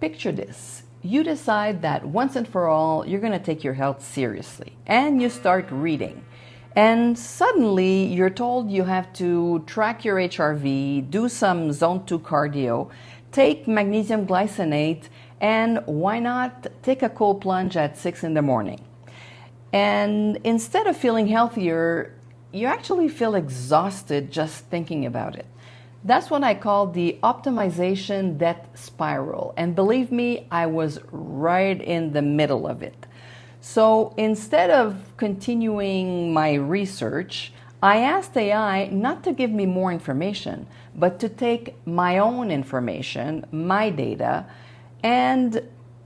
Picture this. You decide that once and for all, you're going to take your health seriously, and you start reading. And suddenly, you're told you have to track your HRV, do some zone 2 cardio, take magnesium glycinate, and why not take a cold plunge at 6 in the morning. And instead of feeling healthier, you actually feel exhausted just thinking about it. That's what I call the optimization death spiral. And believe me, I was right in the middle of it. So instead of continuing my research, I asked AI not to give me more information, but to take my own information, my data, and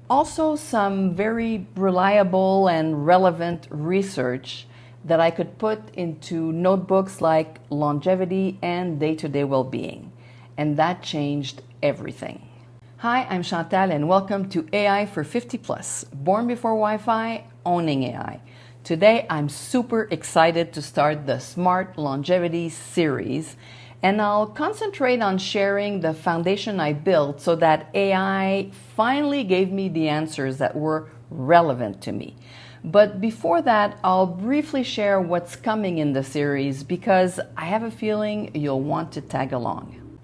also some very reliable and relevant research that I could put into notebooks like longevity and day-to-day well-being. And that changed everything. Hi, I'm Chantal and welcome to AI for 50 Plus, born before Wi-Fi, owning AI. Today, I'm super excited to start the Smart Longevity series, and I'll concentrate on sharing the foundation I built so that AI finally gave me the answers that were relevant to me. But before that, I'll briefly share what's coming in the series because I have a feeling you'll want to tag along.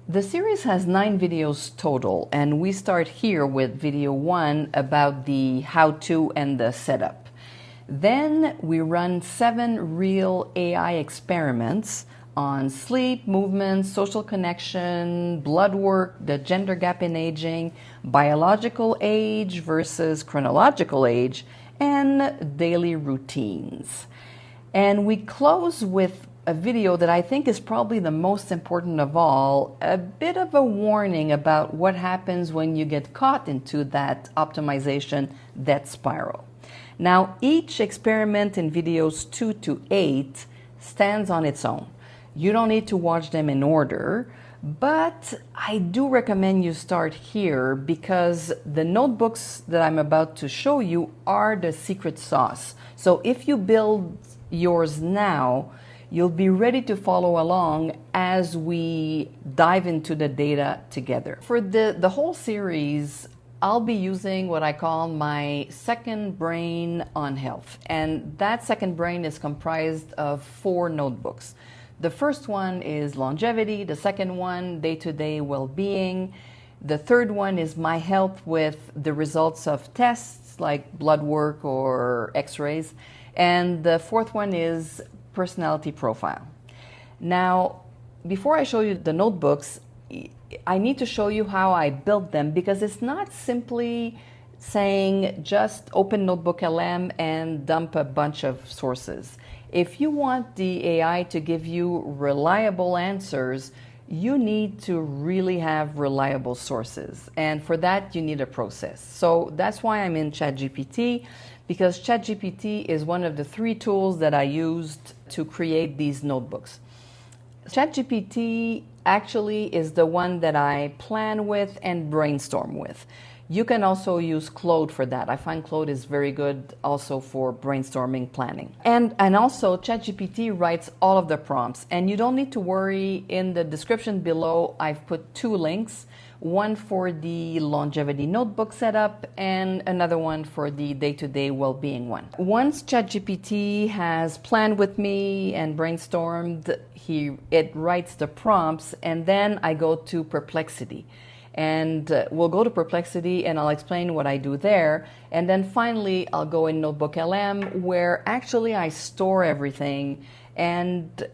The series has 9 videos total, and we start here with video 1 about the how-to and the setup. Then we run 7 real AI experiments on sleep, movement, social connection, blood work, the gender gap in aging, biological age versus chronological age, and daily routines. And we close with a video that I think is probably the most important of all, a bit of a warning about what happens when you get caught into that optimization death spiral. Now, each experiment in videos 2 to 8 stands on its own. You don't need to watch them in order, but I do recommend you start here because the notebooks that I'm about to show you are the secret sauce. So if you build yours now, you'll be ready to follow along as we dive into the data together. For the whole series, I'll be using what I call my second brain on health. And that second brain is comprised of 4 notebooks. The first one is longevity, the second one, day-to-day well-being. The third one is my health with the results of tests like blood work or x-rays. And the fourth one is personality profile. Now, before I show you the notebooks, I need to show you how I built them because it's not simply saying just open NotebookLM and dump a bunch of sources. If you want the AI to give you reliable answers, you need to really have reliable sources. And for that, you need a process. So that's why I'm in ChatGPT, because ChatGPT is one of the 3 tools that I used to create these notebooks. ChatGPT actually is the one that I plan with and brainstorm with. You can also use Claude for that. I find Claude is very good also for brainstorming planning. And also ChatGPT writes all of the prompts, and you don't need to worry. In the description below, I've put 2 links, one for the longevity notebook setup and another one for the day-to-day well-being one. Once ChatGPT has planned with me and brainstormed, it writes the prompts, and then I go to Perplexity. And we'll go to Perplexity and I'll explain what I do there. And then finally, I'll go in NotebookLM where actually I store everything and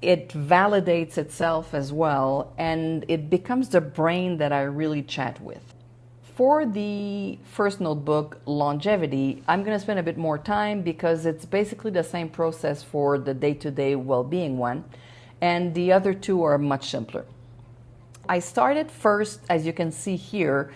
it validates itself as well. And it becomes the brain that I really chat with. For the first notebook, longevity, I'm going to spend a bit more time because it's basically the same process for the day-to-day well-being one. And the other 2 are much simpler. I started first, as you can see here,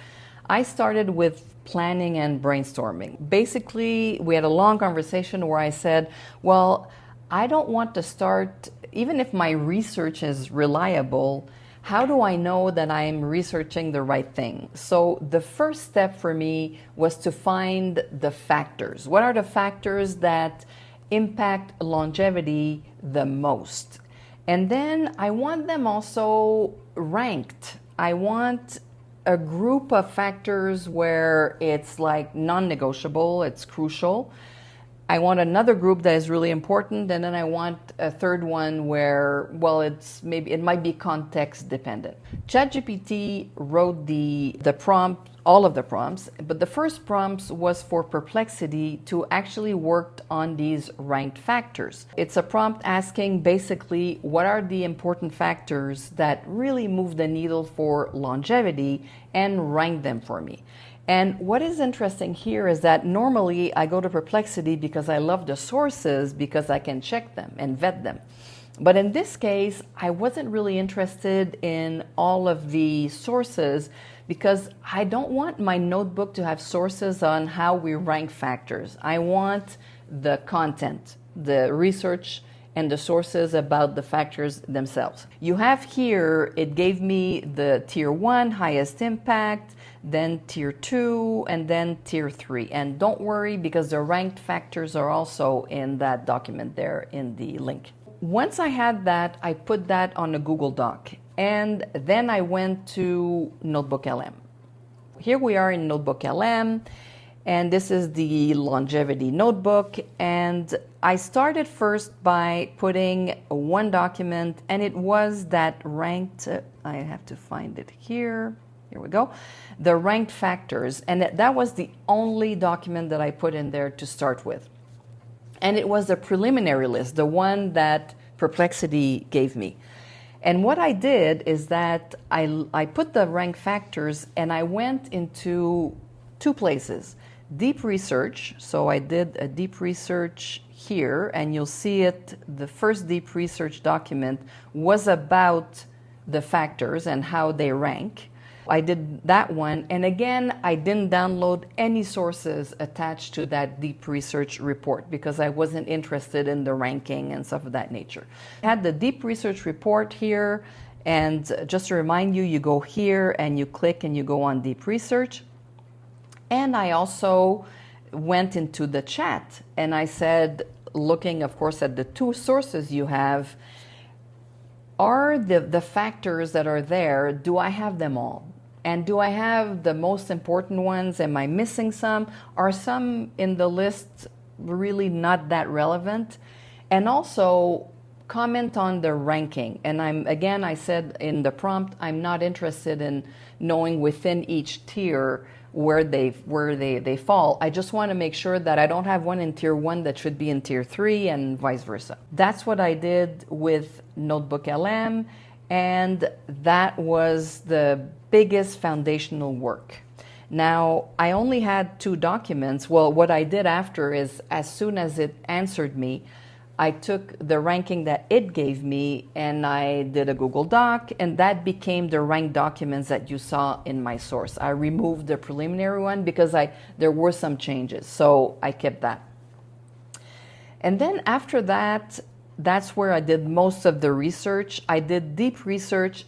I started with planning and brainstorming. Basically, we had a long conversation where I said, well, I don't want to start, even if my research is reliable, how do I know that I'm researching the right thing? So the first step for me was to find the factors. What are the factors that impact longevity the most? And then I want them also ranked. I want a group of factors where it's like non-negotiable, it's crucial. I want another group that is really important, and then I want a third one where, well, it might be context dependent. ChatGPT wrote the prompt, all of the prompts, but the first prompts was for Perplexity to actually work on these ranked factors. It's a prompt asking basically what are the important factors that really move the needle for longevity and rank them for me. And what is interesting here is that normally I go to Perplexity because I love the sources because I can check them and vet them. But in this case, I wasn't really interested in all of the sources because I don't want my notebook to have sources on how we rank factors. I want the content, the research, and the sources about the factors themselves. You have here, it gave me the tier 1, highest impact, then tier 2, and then tier 3. And don't worry because the ranked factors are also in that document there in the link. Once I had that, I put that on a Google Doc. And then I went to NotebookLM. Here we are in NotebookLM. And this is the longevity notebook. And I started first by putting one document, and it was that ranked, I have to find it here. Here we go. The ranked factors. And that was the only document that I put in there to start with. And it was the preliminary list, the one that Perplexity gave me. And what I did is that I put the ranked factors and I went into two places. Deep research, so I did a deep research here, and you'll see it, the first deep research document was about the factors and how they rank. I did that one, and again, I didn't download any sources attached to that deep research report because I wasn't interested in the ranking and stuff of that nature. I had the deep research report here, and just to remind you, you go here and you click and you go on deep research. And I also went into the chat and I said, looking of course at the two sources you have, are the factors that are there, do I have them all? And do I have the most important ones? Am I missing some? Are some in the list really not that relevant? And also comment on the ranking. And I said in the prompt, I'm not interested in knowing within each tier where they fall. I just want to make sure that I don't have one in tier 1 that should be in tier 3 and vice versa. That's what I did with NotebookLM, and that was the biggest foundational work. Now, I only had 2 documents. Well, what I did after is, as soon as it answered me, I took the ranking that it gave me and I did a Google Doc, and that became the ranked documents that you saw in my source. I removed the preliminary one because there were some changes, so I kept that. And then after that, that's where I did most of the research. I did deep research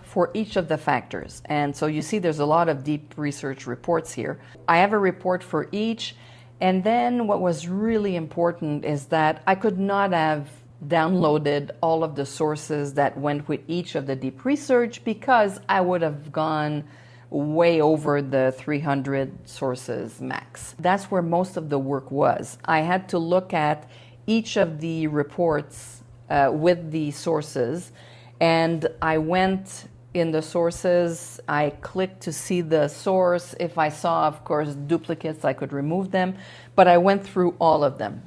for each of the factors. And so you see there's a lot of deep research reports here. I have a report for each. And then what was really important is that I could not have downloaded all of the sources that went with each of the deep research because I would have gone way over the 300 sources max. That's where most of the work was. I had to look at each of the reports with the sources, and I went in the sources, I clicked to see the source. If I saw, of course, duplicates, I could remove them, but I went through all of them.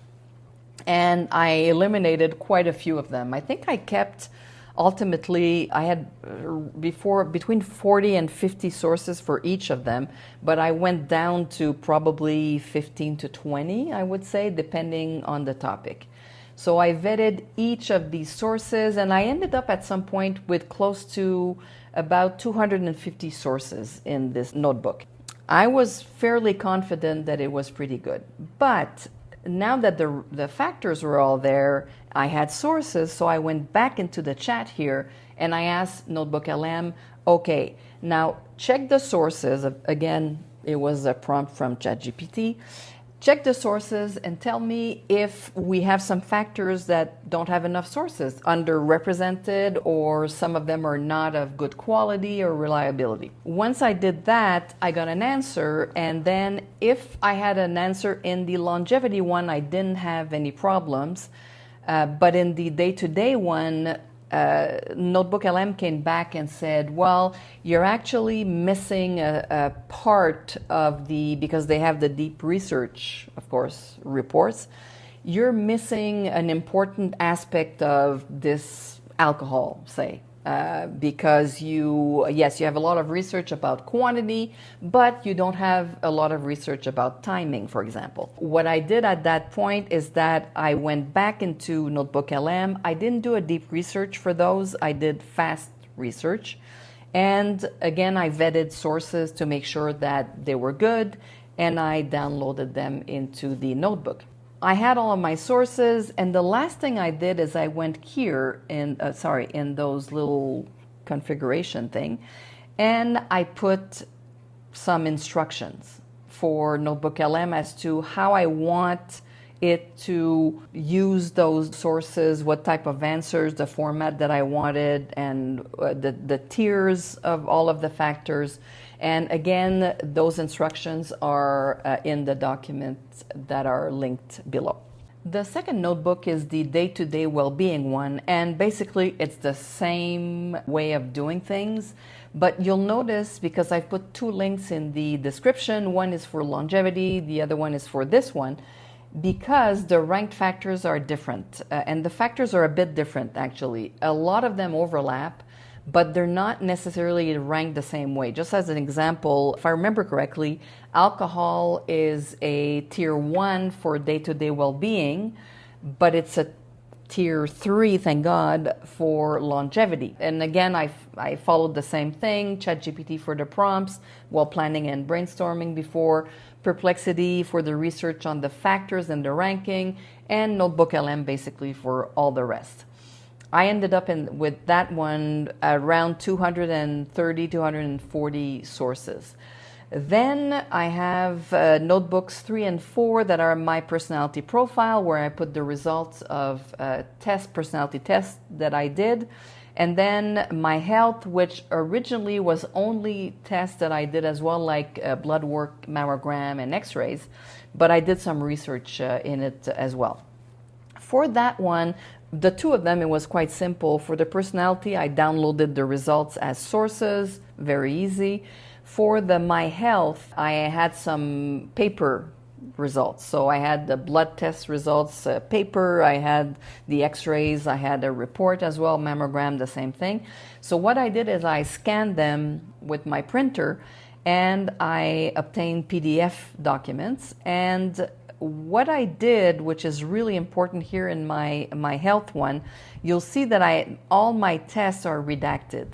And I eliminated quite a few of them. I think I kept, ultimately, I had before between 40 and 50 sources for each of them, but I went down to probably 15 to 20, I would say, depending on the topic. So I vetted each of these sources, and I ended up at some point with close to about 250 sources in this notebook. I was fairly confident that it was pretty good. But now that the factors were all there, I had sources, so I went back into the chat here and I asked NotebookLM, okay, now check the sources. Again, it was a prompt from ChatGPT. check the sources and tell me if we have some factors that don't have enough sources, underrepresented, or some of them are not of good quality or reliability. Once I did that, I got an answer, and then if I had an answer in the longevity one, I didn't have any problems. But in the day-to-day one, NotebookLM came back and said, well, you're actually missing a part of because they have the deep research, of course, reports. You're missing an important aspect of this alcohol, say. Because you have a lot of research about quantity, but you don't have a lot of research about timing, for example. What I did at that point is that I went back into NotebookLM. I didn't do a deep research for those. I did fast research. And again, I vetted sources to make sure that they were good, and I downloaded them into the notebook. I had all of my sources, and the last thing I did is I went here in those little configuration thing, and I put some instructions for NotebookLM as to how I want it to use those sources, what type of answers, the format that I wanted, and the tiers of all of the factors. And again, those instructions are in the documents that are linked below. The second notebook is the day-to-day well-being one, and basically it's the same way of doing things, but you'll notice, because I've put two links in the description, one is for longevity, the other one is for this one, because the ranked factors are different, and the factors are a bit different actually. A lot of them overlap, but they're not necessarily ranked the same way. Just as an example, if I remember correctly, alcohol is a tier 1 for day-to-day well-being, but it's a tier 3, thank God, for longevity. And again, I followed the same thing, ChatGPT for the prompts, while planning and brainstorming before, Perplexity for the research on the factors and the ranking, and NotebookLM basically for all the rest. I ended up with that one around 230, 240 sources. Then I have notebooks 3 and 4 that are my personality profile, where I put the results of personality tests that I did. And then my health, which originally was only tests that I did as well, like blood work, mammogram, and x-rays. But I did some research in it as well. For that one, the two of them, it was quite simple. For the personality, I downloaded the results as sources, very easy. For the My Health, I had some paper results. So I had the blood test results paper, I had the x-rays, I had a report as well, mammogram, the same thing. So what I did is I scanned them with my printer and I obtained PDF documents. And what I did, which is really important here in my health one, you'll see that all my tests are redacted,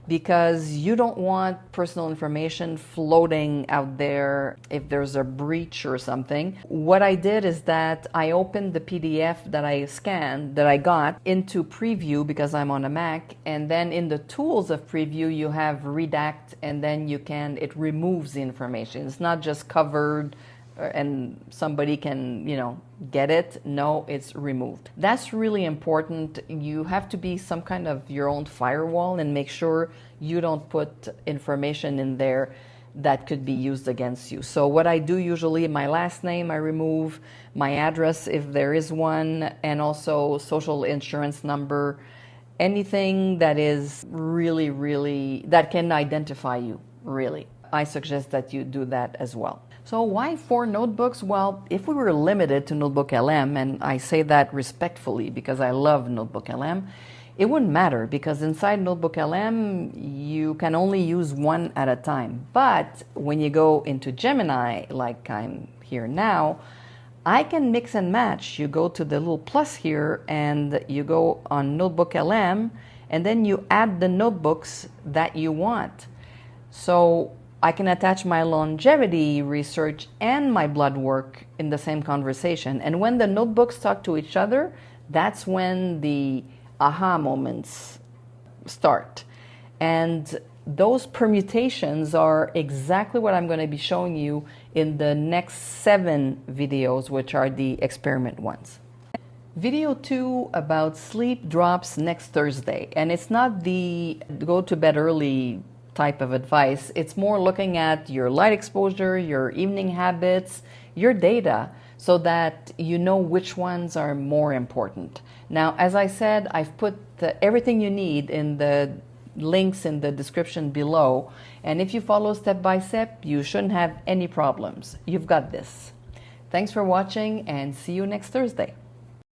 because you don't want personal information floating out there if there's a breach or something. What I did is that I opened the PDF that I scanned, that I got, into Preview, because I'm on a Mac, and then in the tools of Preview you have redact, and then it removes the information. It's not just covered and somebody can, get it. No, it's removed. That's really important. You have to be some kind of your own firewall and make sure you don't put information in there that could be used against you. So what I do usually, my last name I remove, my address if there is one, and also social insurance number, anything that is really, really, that can identify you, really. I suggest that you do that as well. So why 4 notebooks? Well, if we were limited to NotebookLM, and I say that respectfully because I love NotebookLM, it wouldn't matter, because inside NotebookLM, you can only use one at a time. But when you go into Gemini, like I'm here now, I can mix and match. You go to the little plus here and you go on NotebookLM, and then you add the notebooks that you want. So I can attach my longevity research and my blood work in the same conversation. And when the notebooks talk to each other, that's when the aha moments start. And those permutations are exactly what I'm going to be showing you in the next 7 videos, which are the experiment ones. Video 2 about sleep drops next Thursday, and it's not the go to bed early type of advice. It's more looking at your light exposure, your evening habits, your data, so that you know which ones are more important. Now, as I said, I've put everything you need in the links in the description below, and if you follow step by step, you shouldn't have any problems. You've got this. Thanks for watching, and see you next Thursday.